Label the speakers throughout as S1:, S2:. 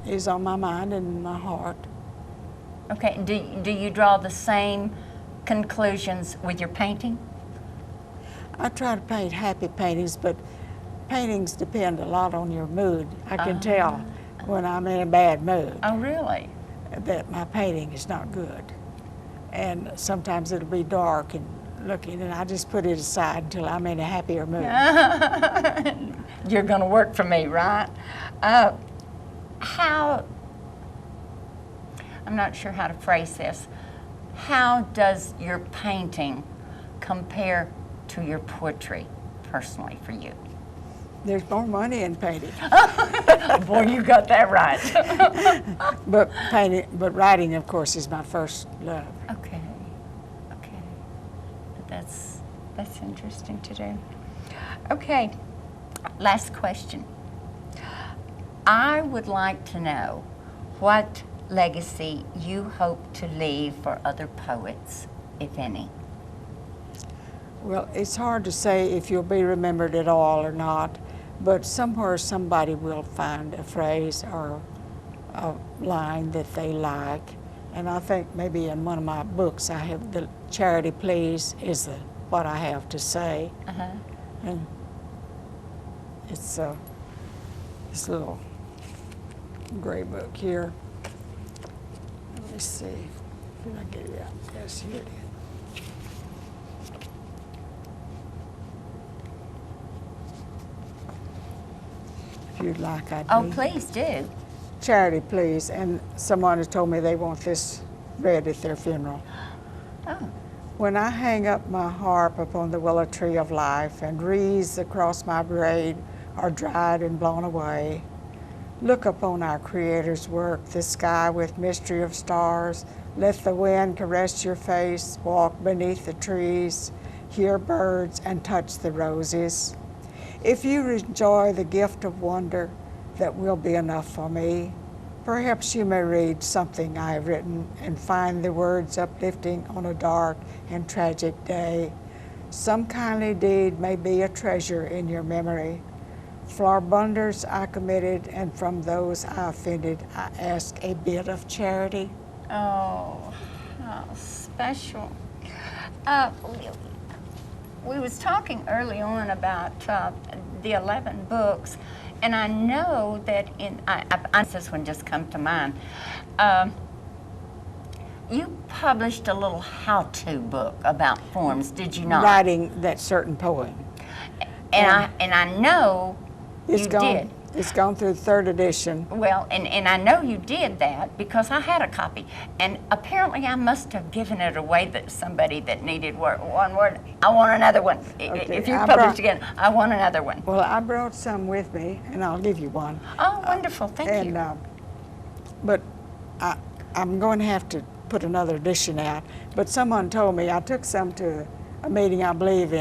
S1: is on my mind and my heart.
S2: Okay, do you draw the same conclusions with your painting?
S1: I try to paint happy paintings, but paintings depend a lot on your mood. I can tell when I'm in a bad mood
S2: Oh, really?
S1: that my painting is not good. And sometimes it'll be dark and looking, and I just put it aside until I'm in a happier mood.
S2: You're going to work for me, right? How, I'm not sure how to phrase this, how does your painting compare to your poetry, personally, for you?
S1: There's more money in painting.
S2: Boy, you got that right.
S1: But writing, of course, is my first love.
S2: Okay. That's interesting to do. Okay, last question. I would like to know what legacy you hope to leave for other poets, if any.
S1: Well, it's hard to say if you'll be remembered at all or not, but somewhere somebody will find a phrase or a line that they like. And I think maybe in one of my books I have the Charity Please is what I have to say. And it's this little gray book here. Let me see. Did I get it out? Yes, here it is. If you'd like, I'd
S2: Oh,
S1: read.
S2: please do.
S1: Charity Please, and someone has told me they want this read at their funeral.
S2: Oh.
S1: When I hang up my harp upon the willow tree of life, and wreaths across my braid are dried and blown away, look upon our Creator's work, the sky with mystery of stars. Let the wind caress your face, walk beneath the trees, hear birds and touch the roses. If you enjoy the gift of wonder, that will be enough for me. Perhaps you may read something I have written and find the words uplifting on a dark and tragic day. Some kindly deed may be a treasure in your memory. For blunders I committed, and from those I offended, I ask a bit of charity.
S2: Oh, how special. We was talking early on about the 11 books, and I know that this one just come to mind. You published a little how-to book about forms, did you not?
S1: Writing that certain poem.
S2: And I know you did.
S1: It's gone through the 3rd edition.
S2: Well, and I know you did that because I had a copy. And apparently I must have given it away to somebody that needed one word. I want another one. Okay, if you publish again, I want another one.
S1: Well, I brought some with me, and I'll give you one.
S2: Oh, wonderful. Thank you.
S1: But I'm going to have to put another edition out. But someone told me, I took some to a meeting, I believe,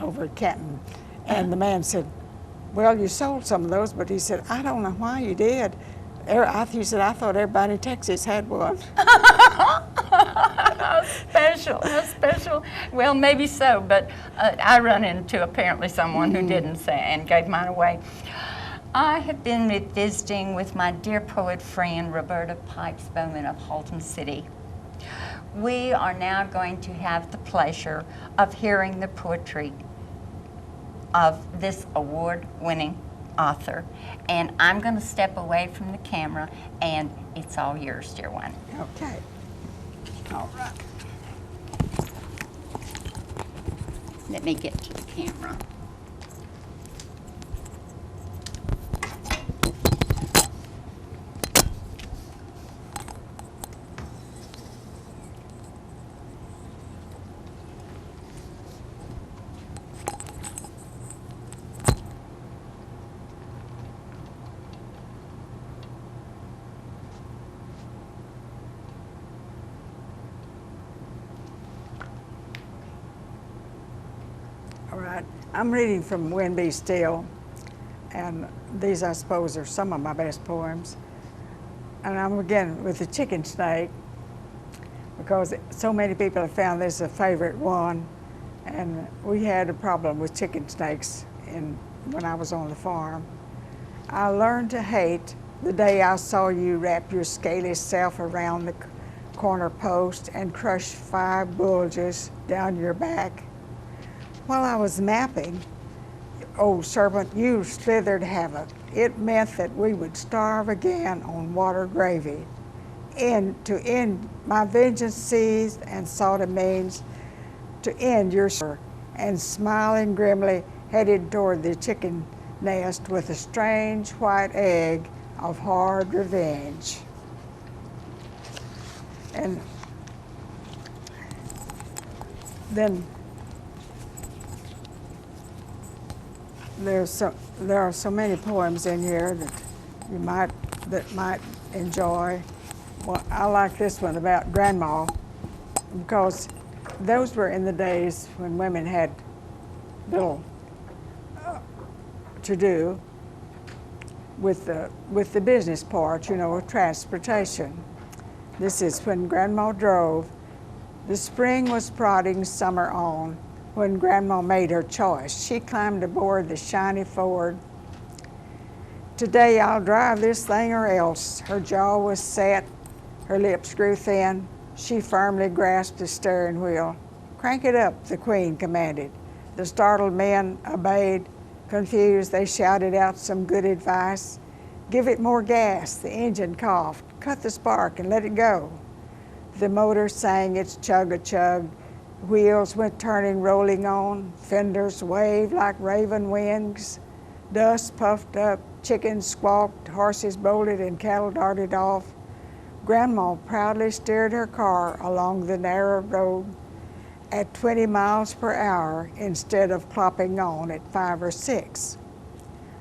S1: over at Canton, and the man said, well, you sold some of those, but he said, I don't know why you did. He said, I thought everybody in Texas had one.
S2: How special, how special. Well, maybe so, but I run into apparently someone who didn't say and gave mine away. I have been visiting with my dear poet friend, Roberta Bowman of Haltom City. We are now going to have the pleasure of hearing the poetry of this award-winning author. And I'm going to step away from the camera, and it's all yours, dear one.
S1: Okay. All right.
S2: Let me get to the camera.
S1: All right. I'm reading from Wind Be Still, and these, I suppose, are some of my best poems. And I'm again with the chicken snake, because so many people have found this a favorite one, and we had a problem with chicken snakes when I was on the farm. I learned to hate The day I saw you wrap your scaly self around the corner post and crush 5 bulges down your back. While I was napping, old serpent, you slithered havoc. It meant that we would starve again on water gravy. And to end my vengeance seized and sought a means to end your and smiling grimly headed toward the chicken nest with a strange white egg of hard revenge. And then there are so many poems in here that might enjoy. Well, I like this one about Grandma, because those were in the days when women had little to do with the business part, you know, transportation. This is when Grandma drove. The spring was prodding summer on when Grandma made her choice. She climbed aboard the shiny Ford. Today I'll drive this thing or else. Her jaw was set, her lips grew thin. She firmly grasped the steering wheel. Crank it up, the Queen commanded. The startled men obeyed. Confused, they shouted out some good advice. Give it more gas, the engine coughed. Cut the spark and let it go. The motor sang its chug-a-chug. Wheels went turning, rolling on. Fenders waved like raven wings. Dust puffed up, chickens squawked, horses bolted, and cattle darted off. Grandma proudly steered her car along the narrow road at 20 miles per hour instead of clopping on at 5 or 6.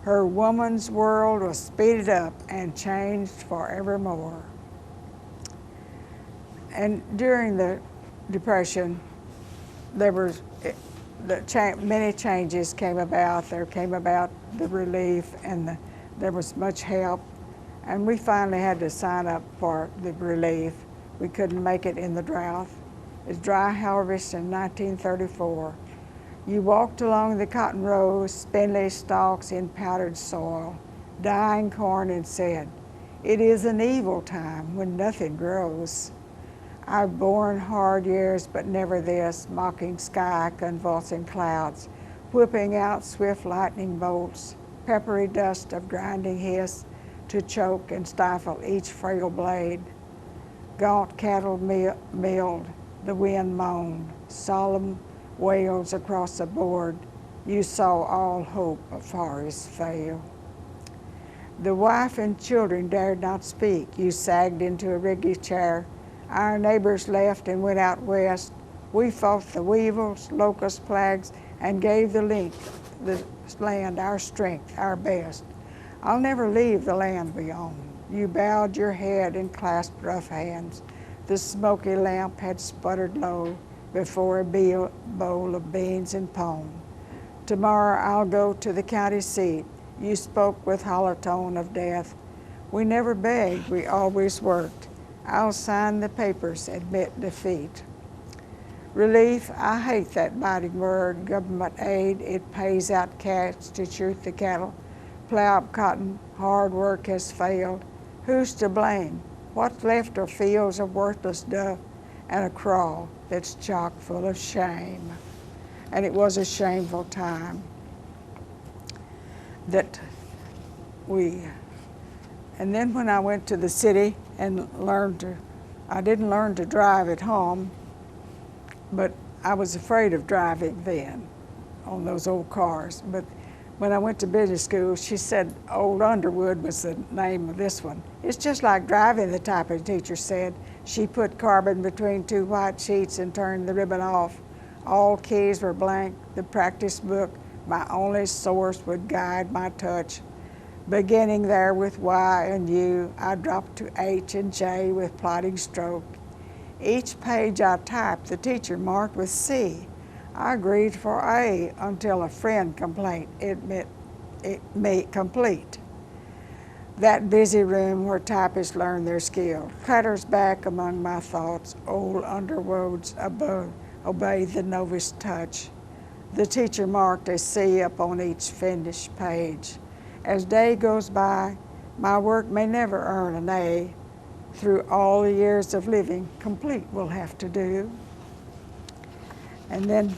S1: Her woman's world was speeded up and changed forevermore. And during the Depression, many changes came about. There came about the relief, and there was much help. And we finally had to sign up for the relief. We couldn't make it in the drought. It's dry harvest in 1934. You walked along the cotton rows, spindly stalks in powdered soil, dying corn, and said, "It is an evil time when nothing grows." I've borne hard years, but never this, mocking sky, convulsing clouds, whipping out swift lightning bolts, peppery dust of grinding hiss, to choke and stifle each frail blade. Gaunt cattle milled, the wind moaned, solemn wails across the board. You saw all hope of forest fail. The wife and children dared not speak. You sagged into a riggy chair. Our neighbors left and went out west. We fought the weevils, locust plagues, and gave the land our strength, our best. I'll never leave the land we own. You bowed your head and clasped rough hands. The smoky lamp had sputtered low before a bowl of beans and pone. Tomorrow I'll go to the county seat. You spoke with hollow tone of death. We never begged, we always worked. I'll sign the papers, admit defeat. Relief, I hate that biting word. Government aid, it pays out cash to shoot the cattle. Plow up cotton, hard work has failed. Who's to blame? What's left are fields of worthless duff and a crawl that's chock full of shame. And it was a shameful time that and then when I went to the city and I didn't learn to drive at home, but I was afraid of driving then on those old cars. But when I went to business school, she said Old Underwood was the name of this one. It's just like driving, the typing teacher said. She put carbon between 2 white sheets and turned the ribbon off. All keys were blank. The practice book, my only source, would guide my touch. Beginning there with Y and U, I dropped to H and J with plodding stroke. Each page I typed, the teacher marked with C. I agreed for A until a friend complained it made complete. That busy room where typists learn their skill clatters back among my thoughts. Old Underwood's above obey the novice touch. The teacher marked a C up on each finished page. As day goes by, My work may never earn an A. Through all the years of living, complete will have to do. And then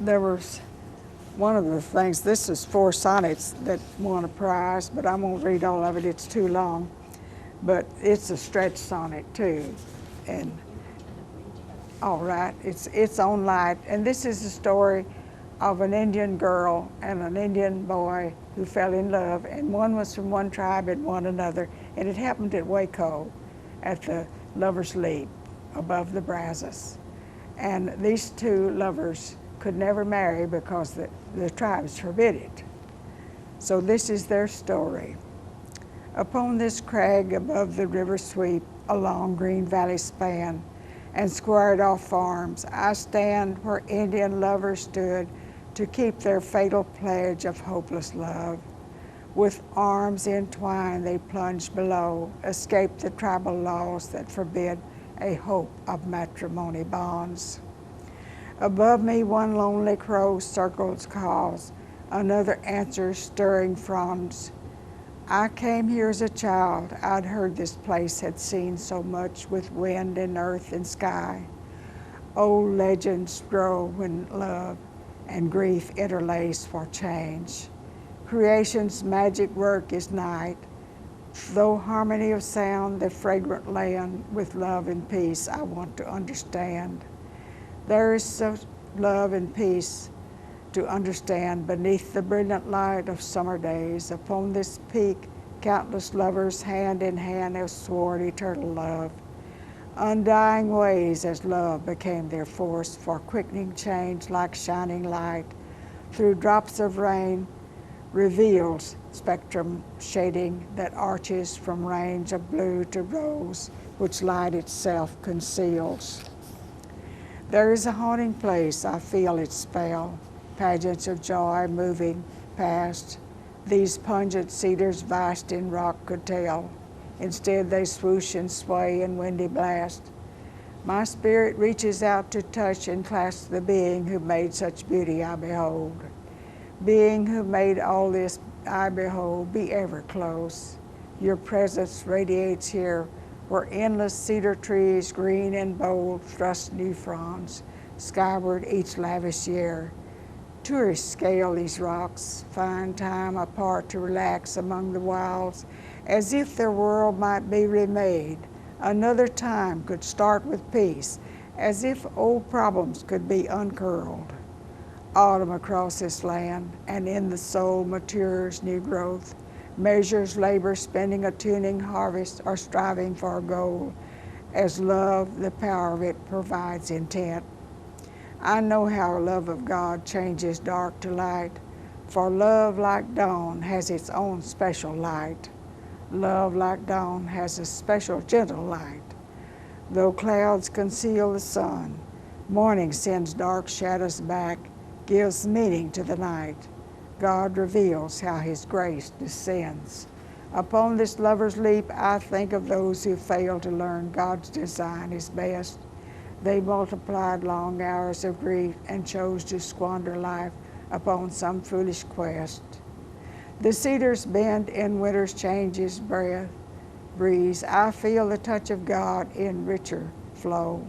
S1: there was one of the things, this is 4 sonnets that won a prize, but I won't read all of it, it's too long. But it's a stretch sonnet too. And all right, it's on light. And this is the story of an Indian girl and an Indian boy who fell in love, and one was from one tribe and one another. And it happened at Waco at the Lover's Leap above the Brazos. And these 2 lovers could never marry because the tribes forbid it. So this is their story. Upon this crag above the river sweep, a long green valley span, and squared off farms, I stand where Indian lovers stood to keep their fatal pledge of hopeless love. With arms entwined they plunge below, escape the tribal laws that forbid a hope of matrimony bonds. Above me one lonely crow circles calls, another answers stirring fronds. I came here as a child, I'd heard this place had seen so much with wind and earth and sky. Old legends grow when love and grief interlace for change. Creation's magic work is night. Though harmony of sound, the fragrant land with love and peace I want to understand. There is so love and peace to understand beneath the brilliant light of summer days. Upon this peak, countless lovers hand in hand have sworn eternal love. Undying ways as love became their force for quickening change like shining light. Through drops of rain reveals spectrum shading that arches from range of blue to rose, which light itself conceals. There is a haunting place, I feel its spell, pageants of joy moving past. These pungent cedars vast in rock could tell. Instead they swoosh and sway in windy blast. My spirit reaches out to touch and clasp the being who made such beauty I behold. Being who made all this I behold, be ever close. Your presence radiates here, where endless cedar trees, green and bold, thrust new fronds, skyward each lavish year. Tourists scale these rocks, find time apart to relax among the wilds, as if their world might be remade. Another time could start with peace, as if old problems could be uncurled. Autumn across this land, and in the soul matures new growth, measures labor, spending a tuning harvest, or striving for a goal, as love, the power of it, provides intent. I know how love of God changes dark to light, for love like dawn has its own special light. Love like dawn has a special gentle light. Though clouds conceal the sun, morning sends dark shadows back, gives meaning to the night. God reveals how his grace descends. Upon this lover's leap, I think of those who fail to learn God's design is best. They multiplied long hours of grief and chose to squander life upon some foolish quest. The cedars bend in winter's changes breeze. I feel the touch of God in richer flow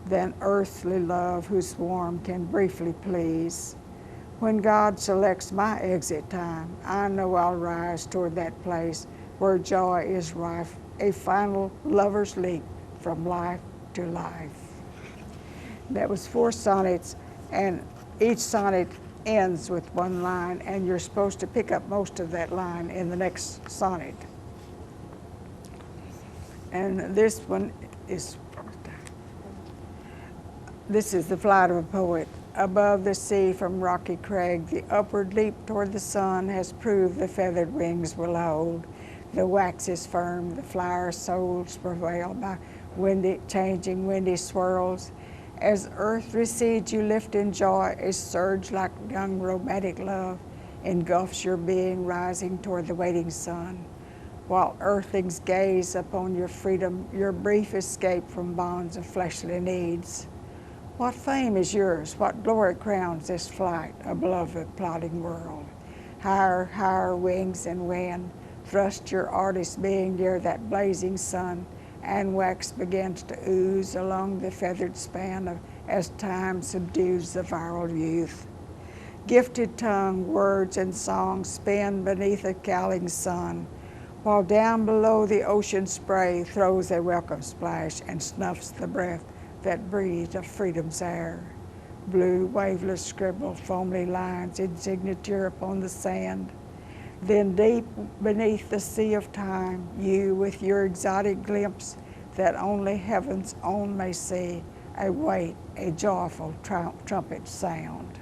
S1: than earthly love whose warmth can briefly please. When God selects my exit time, I know I'll rise toward that place where joy is rife, a final lover's leap from life to life. That was 4 sonnets, and each sonnet ends with one line, and you're supposed to pick up most of that line in the next sonnet. And this one is, this is the flight of a poet. Above the sea from rocky crag, the upward leap toward the sun has proved the feathered wings will hold. The wax is firm, the flower souls prevail by changing windy swirls. As earth recedes, you lift in joy, a surge like young romantic love engulfs your being, rising toward the waiting sun. While earthlings gaze upon your freedom, your brief escape from bonds of fleshly needs. What fame is yours? What glory crowns this flight above the plodding world? Higher, higher wings and wind, thrust your artist being near that blazing sun, and wax begins to ooze along the feathered span as time subdues the viral youth. Gifted tongue, words, and song spin beneath a cowling sun, while down below the ocean spray throws a welcome splash and snuffs the breath that breathes of freedom's air. Blue, waveless scribble, foamy lines in signature upon the sand. Then deep beneath the sea of time, you with your exotic glimpse that only heaven's own may see, await a joyful trumpet sound.